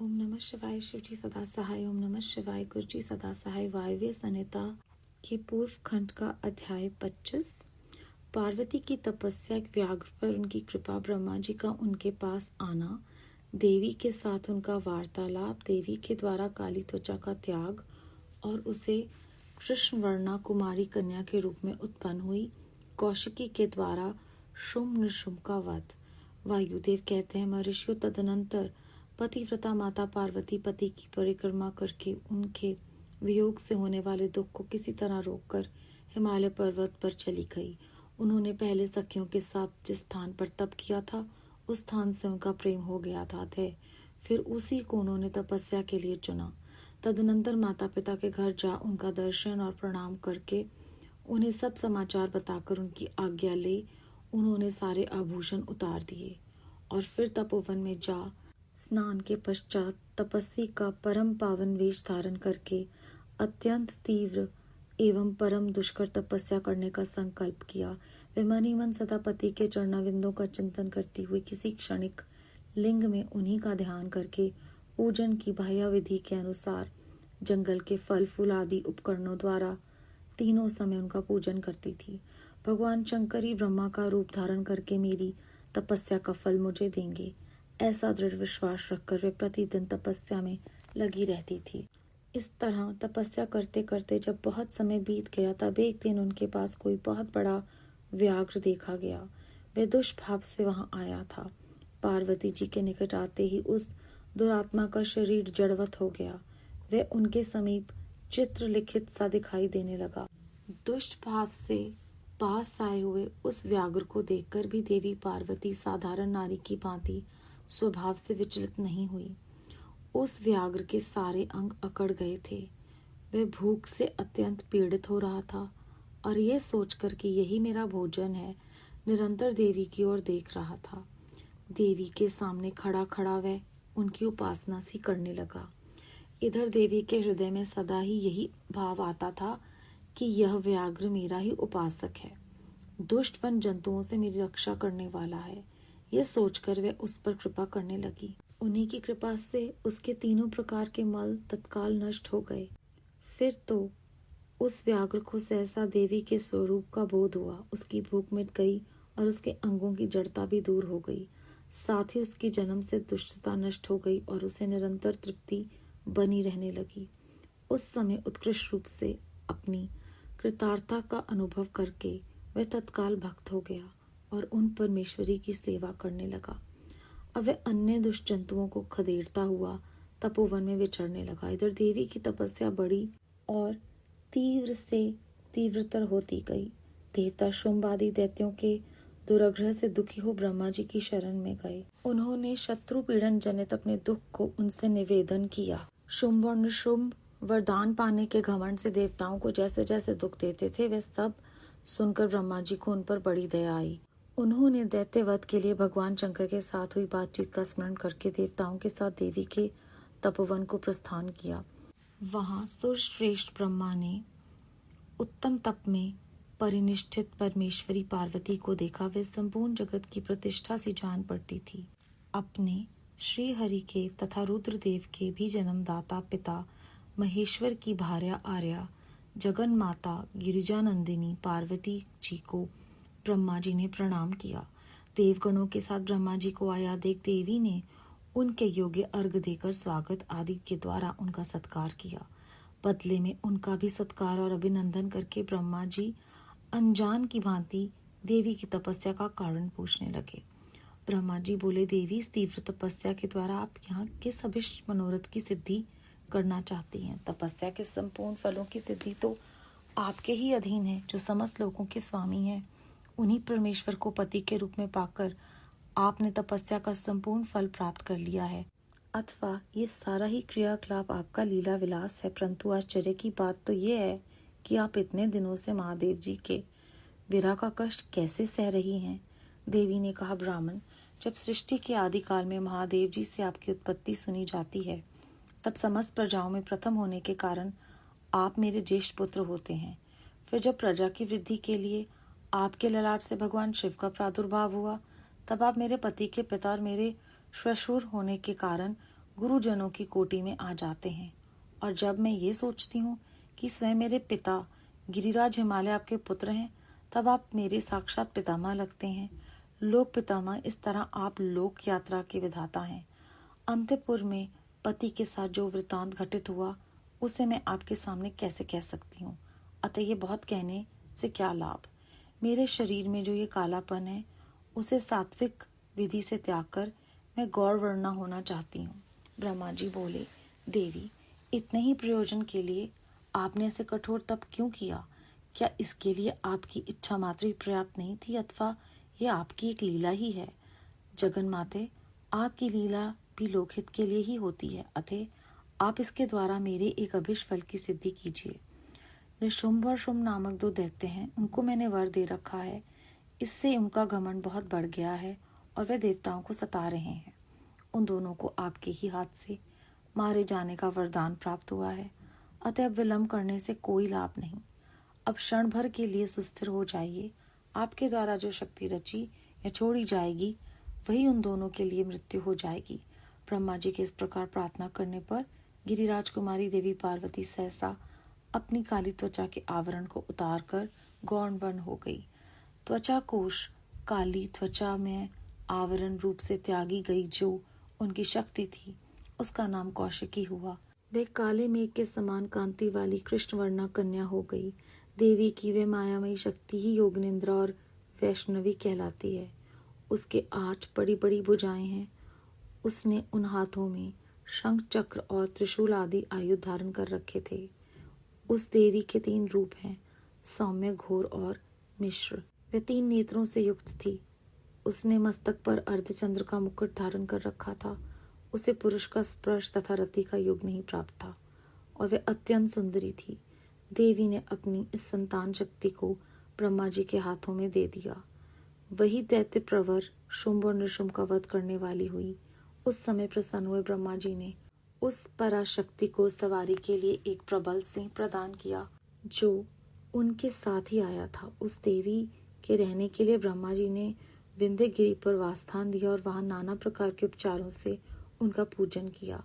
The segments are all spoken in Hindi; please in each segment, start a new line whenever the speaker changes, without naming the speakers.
ओम नमः शिवाय। शिव जी सदा सहाय। ओम नमः शिवाय। गुरु जी सदा सहाय। वायव्य संहिता के पूर्व खंड का अध्याय 25। पार्वती की तपस्या के व्याघ्र पर उनकी कृपा, ब्रह्मा जी का उनके पास आना, देवी के साथ उनका वार्तालाप, देवी के द्वारा काली त्वचा का त्याग और उसे कृष्ण वर्णा कुमारी कन्या के रूप में उत्पन्न हुई, कौशिकी के द्वारा शुंभ निशुंभ का वध। वायुदेव कहते हैं, महर्षियों, तदनंतर पतिव्रता माता पार्वती पति की परिक्रमा करके उनके वियोग से होने वाले दुख को किसी तरह रोककर हिमालय पर्वत पर चली गई। उन्होंने पहले सखियों के साथ जिस स्थान पर तप किया था उस स्थान से उनका प्रेम हो गया था। फिर उसी को उन्होंने तपस्या के लिए चुना। तदनंतर माता पिता के घर जा उनका दर्शन और प्रणाम करके उन्हें सब समाचार बताकर उनकी आज्ञा ले उन्होंने सारे आभूषण उतार दिए और फिर तपोवन में जा स्नान के पश्चात तपस्वी का परम पावन वेश धारण करके अत्यंत तीव्र एवं परम दुष्कर तपस्या करने का संकल्प किया। वे मन ही मन सदा पति के चरणाविंदों का चिंतन करती हुई किसी क्षणिक लिंग में उन्हीं का ध्यान करके पूजन की बाह्य विधि के अनुसार जंगल के फल फूल आदि उपकरणों द्वारा तीनों समय उनका पूजन करती थी। भगवान शंकर ही ब्रह्मा का रूप धारण करके मेरी तपस्या का फल मुझे देंगे, ऐसा दृढ़ विश्वास रखकर वे प्रतिदिन तपस्या में लगी रहती थी। इस तरह तपस्या करते करते जब बहुत समय बीत गया तब एक दिन उनके पास कोई बहुत बड़ा व्याघ्र देखा गया। वे दुष्भाव से वहां आया था। पार्वती जी के निकट आते ही उस दुरात्मा का शरीर जड़वत हो गया। वे उनके समीप चित्र लिखित सा दिखाई देने लगा। दुष्ट भाव से पास आए हुए उस व्याघ्र को देखकर भी देवी पार्वती साधारण नारी की भांति स्वभाव से विचलित नहीं हुई। उस व्याघ्र के सारे अंग अकड़ गए थे। वह भूख से अत्यंत पीड़ित हो रहा था और यह सोचकर कि यही मेरा भोजन है, निरंतर देवी की ओर देख रहा था। देवी के सामने खड़ा खड़ा वह उनकी उपासना सी करने लगा। इधर देवी के हृदय में सदा ही यही भाव आता था कि यह व्याघ्र मेरा ही उपासक है, दुष्ट वन जंतुओं से मेरी रक्षा करने वाला है। यह सोचकर वह उस पर कृपा करने लगी। उन्हीं की कृपा से उसके तीनों प्रकार के मल तत्काल नष्ट हो गए। फिर तो उस व्याघ्र को सहसा देवी के स्वरूप का बोध हुआ। उसकी भूख मिट गई और उसके अंगों की जड़ता भी दूर हो गई। साथ ही उसकी जन्म से दुष्टता नष्ट हो गई और उसे निरंतर तृप्ति बनी रहने लगी। उस समय उत्कृष्ट रूप से अपनी कृतार्थता का अनुभव करके वह तत्काल भक्त हो गया और उन परमेश्वरी की सेवा करने लगा। अब वह अन्य दुष्ट जंतुओं को खदेड़ता हुआ तपोवन में विचरने लगा। इधर देवी की तपस्या बड़ी और तीव्र से तीव्रतर होती गई। देवता शुंभ आदि दैत्यों के दुराग्रह से दुखी हो ब्रह्मा जी की शरण में गए। उन्होंने शत्रु पीड़न जनित अपने दुख को उनसे निवेदन किया। शुंभ और निशुंभ वरदान पाने के घमंड से देवताओं को जैसे जैसे दुख देते थे वे सब सुनकर ब्रह्मा जी को उन पर बड़ी दया आई। उन्होंने दैत्यवध के लिए भगवान शंकर के साथ हुई बातचीत का स्मरण करके देवताओं के साथ देवी के तपोवन को प्रस्थान किया। वहां सुरश्रेष्ठ ब्रह्मा ने उत्तम तप में परिनिष्ठित परमेश्वरी पार्वती को देखा। वे संपूर्ण जगत की प्रतिष्ठा सी जान पड़ती थी। अपने श्री हरि के तथा रुद्रदेव के भी जन्मदाता पिता महेश्वर की भार्या आर्या जगन माता गिरिजानंदिनी पार्वती जी को ब्रह्मा जी ने प्रणाम किया। देवगणों के साथ ब्रह्मा जी को आया देख देवी ने उनके योग्य अर्घ देकर स्वागत आदि के द्वारा उनका सत्कार किया। बदले में उनका भी सत्कार और अभिनंदन करके ब्रह्मा जी अनजान की भांति देवी की तपस्या का कारण पूछने लगे। ब्रह्मा जी बोले, देवी, इस तीव्र तपस्या के द्वारा आप यहाँ किस अभिष्ट मनोरथ की सिद्धि करना चाहती हैं? तपस्या के संपूर्ण फलों की सिद्धि तो आपके ही अधीन है, जो समस्त लोगों के स्वामी हैं। उन्हीं परमेश्वर को पति के रूप में पाकर आपने तपस्या का संपूर्ण फल प्राप्त कर लिया है, अथवा ये सारा ही क्रियाकलाप आपका लीला विलास है। परंतु आश्चर्य की बात तो ये है कि आप इतने दिनों से महादेव जी के विरह का कष्ट कैसे सह रही हैं? देवी ने कहा, ब्राह्मण, जब सृष्टि के आदिकाल में महादेव जी से आपकी उत्पत्ति सुनी जाती है तब समस्त प्रजाओं में प्रथम होने के कारण आप मेरे ज्येष्ठ पुत्र होते हैं। फिर जब प्रजा की वृद्धि के लिए आपके ललाट से भगवान शिव का प्रादुर्भाव हुआ तब आप मेरे पति के पिता और मेरे श्वशुर होने के कारण गुरुजनों की कोटि में आ जाते हैं। और जब मैं ये सोचती हूँ कि स्वयं मेरे पिता गिरिराज हिमालय आपके पुत्र हैं, तब आप मेरे साक्षात पितामह लगते हैं। लोक पितामह, इस तरह आप लोक यात्रा के विधाता हैं। अंतपुर में पति के साथ जो वृतांत घटित हुआ उसे मैं आपके सामने कैसे कह सकती हूँ। अतः ये बहुत कहने से क्या लाभ। मेरे शरीर में जो ये कालापन है उसे सात्विक विधि से त्याग कर मैं गौर वर्णा होना चाहती हूँ। ब्रह्मा जी बोले, देवी, इतने ही प्रयोजन के लिए आपने ऐसे कठोर तप क्यों किया? क्या इसके लिए आपकी इच्छा मात्र ही पर्याप्त नहीं थी, अथवा ये आपकी एक लीला ही है? जगन माते, आपकी लीला भी लोकहित के लिए ही होती है, अतः आप इसके द्वारा मेरे एक अभिष्ट फल की सिद्धि कीजिए। निशुंभ और शुंभ नामक 2 दैत्य हैं, उनको मैंने वर दे रखा है। इससे उनका घमंड बहुत बढ़ गया है और वे देवताओं को सता रहे हैं। उन दोनों को आपके ही हाथ से मारे जाने का वरदान प्राप्त हुआ है, अतः अब विलंब करने से कोई लाभ नहीं। अब क्षण भर के लिए सुस्थिर हो जाइए। आपके द्वारा जो शक्ति रची या छोड़ी जाएगी वही उन दोनों के लिए मृत्यु हो जाएगी। ब्रह्मा जी के इस प्रकार प्रार्थना करने पर गिरिराज कुमारी देवी पार्वती सहसा अपनी काली त्वचा के आवरण को उतारकर गौण वर्ण हो गई। त्वचा कोश काली त्वचा में आवरण रूप से त्यागी गई जो उनकी शक्ति थी, उसका नाम कौशिकी हुआ। वे काले मेघ के समान कांति वाली कृष्ण वर्णा कन्या हो गई। देवी की वे मायामयी शक्ति ही योगनिंद्रा और वैष्णवी कहलाती है। उसके 8 बड़ी बड़ी भुजाएं हैं। उसने उन हाथों में शंख चक्र और त्रिशूल आदि आयुध धारण कर रखे थे। उस देवी के 3 रूप हैं, सौम्य, घोर और मिश्र। वे 3 नेत्रों से युक्त थी। उसने मस्तक पर अर्धचंद्र का मुकुट धारण कर रखा था। उसे पुरुष का स्पर्श तथा रति का योग नहीं प्राप्त था और वे अत्यंत सुंदरी थी। देवी ने अपनी इस संतान शक्ति को ब्रह्मा जी के हाथों में दे दिया। वही दैत्य प्रवर शुंभ और निशुंभ का वध करने वाली हुई। उस समय प्रसन्न हुए ब्रह्मा जी ने उस पराशक्ति को सवारी के लिए एक प्रबल सिंह प्रदान किया जो उनके साथ ही आया था। उस देवी के रहने के लिए ब्रह्मा जी ने विंध्य गिरी पर वासस्थान दिया और वहां नाना प्रकार के उपचारों से उनका पूजन किया।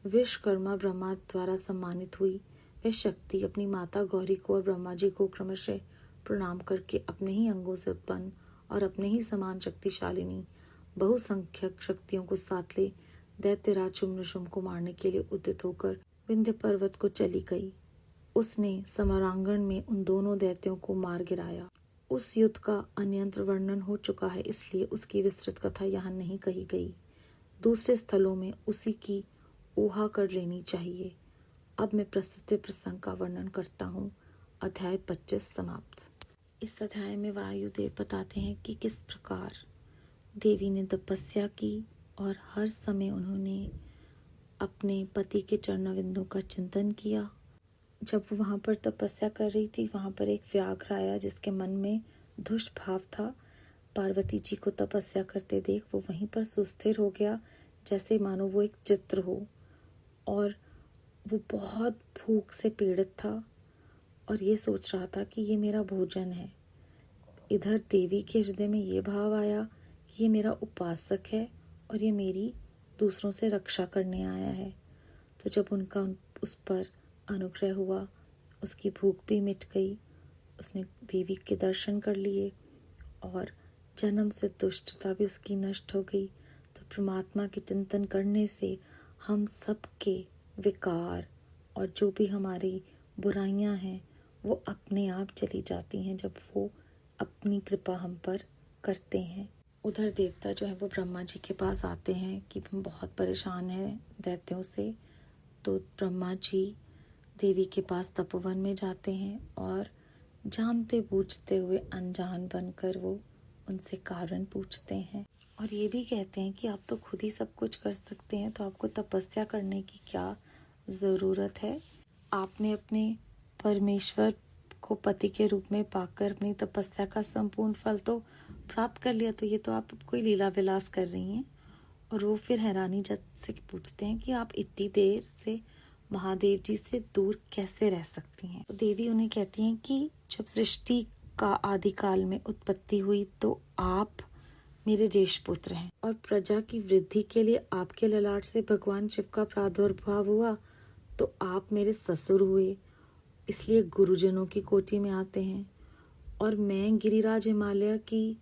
विश्वकर्मा ब्रह्मा द्वारा सम्मानित हुई वह शक्ति अपनी माता गौरी को और ब्रह्मा जी को क्रमशः प्रणाम करके अपने ही अंगों से उत्पन्न और अपने ही समान शक्तिशालिनी बहुसंख्यक शक्तियों को साथ ले दैत्यराज शुंभ निशुंभ को मारने के लिए उद्यत होकर विंध्य पर्वत को चली गई। उसने समरांगण में उन दोनों दैत्यों को मार गिराया। उस युद्ध का अन्यंत्र वर्णन हो चुका है, इसलिए उसकी विस्तृत कथा यहाँ नहीं कही गई। दूसरे स्थलों में उसी की ऊहा कर लेनी चाहिए। अब मैं प्रस्तुत प्रसंग का वर्णन करता हूँ। अध्याय 25 समाप्त। इस अध्याय में वायुदेव बताते हैं कि किस प्रकार देवी ने तपस्या की और हर समय उन्होंने अपने पति के चरणविंदों का चिंतन किया। जब वो वहाँ पर तपस्या कर रही थी, वहाँ पर एक व्याघ्र आया जिसके मन में दुष्ट भाव था। पार्वती जी को तपस्या करते देख वो वहीं पर सुस्थिर हो गया, जैसे मानो वो एक चित्र हो, और वो बहुत भूख से पीड़ित था और ये सोच रहा था कि ये मेरा भोजन है। इधर देवी के हृदय में ये भाव आया कि ये मेरा उपासक है और ये मेरी दूसरों से रक्षा करने आया है। तो जब उनका उस पर अनुग्रह हुआ, उसकी भूख भी मिट गई, उसने देवी के दर्शन कर लिए और जन्म से दुष्टता भी उसकी नष्ट हो गई। तो परमात्मा के चिंतन करने से हम सबके विकार और जो भी हमारी बुराइयां हैं वो अपने आप चली जाती हैं जब वो अपनी कृपा हम पर करते हैं। उधर देवता जो है वो ब्रह्मा जी के पास आते हैं कि हम बहुत परेशान हैं दैत्यों से। तो ब्रह्मा जी देवी के पास तपोवन में जाते हैं और जानते बूझते हुए अनजान बनकर वो उनसे कारण पूछते हैं और ये भी कहते हैं कि आप तो खुद ही सब कुछ कर सकते हैं, तो आपको तपस्या करने की क्या ज़रूरत है। आपने अपने परमेश्वर को पति के रूप में पाकर अपनी तपस्या का संपूर्ण फल तो प्राप्त कर लिया, तो ये तो आप कोई लीला विलास कर रही हैं। और वो फिर हैरानी से पूछते हैं कि आप इतनी देर से महादेव जी से दूर कैसे रह सकती हैं। तो देवी उन्हें कहती हैं कि जब सृष्टि का आदिकाल में उत्पत्ति हुई तो आप मेरे ज्येष्ठ पुत्र हैं और प्रजा की वृद्धि के लिए आपके ललाट से भगवान शिव का प्रादुर्भाव हुआ तो आप मेरे ससुर हुए, इसलिए गुरुजनों की कोटि में आते हैं। और मैं गिरिराज हिमालय की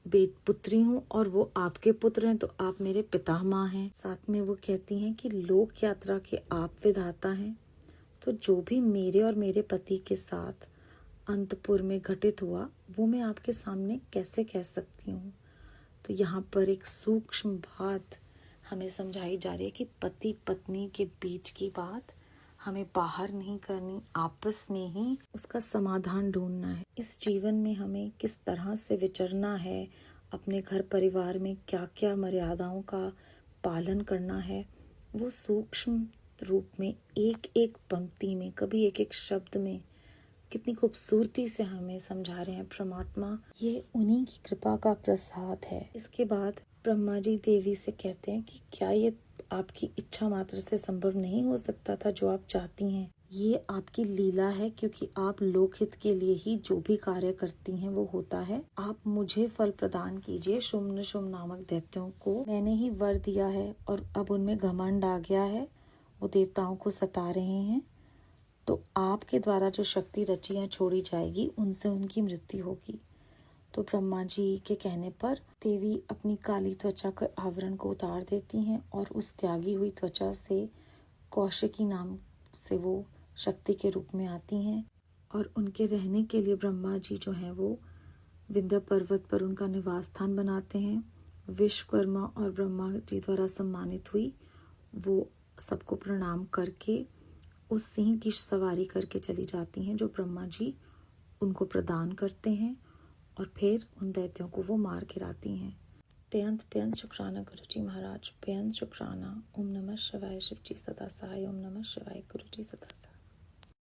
पुत्री हूँ और वो आपके पुत्र हैं, तो आप मेरे पितामह हैं। साथ में वो कहती हैं कि लोक यात्रा के आप विधाता हैं, तो जो भी मेरे और मेरे पति के साथ अंतपुर में घटित हुआ वो मैं आपके सामने कैसे कह सकती हूँ। तो यहाँ पर एक सूक्ष्म बात हमें समझाई जा रही है कि पति पत्नी के बीच की बात हमें बाहर नहीं करनी, आपस में ही उसका समाधान ढूंढना है। इस जीवन में हमें किस तरह से विचरना है, अपने घर परिवार में क्या क्या मर्यादाओं का पालन करना है, वो सूक्ष्म रूप में एक एक पंक्ति में, कभी एक एक शब्द में कितनी खूबसूरती से हमें समझा रहे हैं परमात्मा। ये उन्हीं की कृपा का प्रसाद है। इसके बाद ब्रह्मा जी देवी से कहते हैं कि क्या ये आपकी इच्छा मात्र से संभव नहीं हो सकता था जो आप चाहती हैं? ये आपकी लीला है, क्योंकि आप लोकहित के लिए ही जो भी कार्य करती हैं वो होता है। आप मुझे फल प्रदान कीजिए। शुम्भ निशुम्भ नामक दैत्यों को मैंने ही वर दिया है और अब उनमें घमंड आ गया है, वो देवताओं को सता रहे हैं, तो आपके द्वारा जो शक्ति रचियां छोड़ी जाएगी उनसे उनकी मृत्यु होगी। तो ब्रह्मा जी के कहने पर देवी अपनी काली त्वचा के आवरण को उतार देती हैं और उस त्यागी हुई त्वचा से कौशिकी नाम से वो शक्ति के रूप में आती हैं और उनके रहने के लिए ब्रह्मा जी जो हैं वो विंध्य पर्वत पर उनका निवास स्थान बनाते हैं। विश्वकर्मा और ब्रह्मा जी द्वारा सम्मानित हुई वो सबको प्रणाम करके उस सिंह की सवारी करके चली जाती हैं जो ब्रह्मा जी उनको प्रदान करते हैं और फिर उन दैत्यों को वो मार गिराती हैं। बेअंत शुक्राना गुरु जी महाराज, बेअंत शुक्राना। ओम नमः शिवाय। शिव जी सदा सहाय। ओम नमः शिवाय। गुरु जी सदा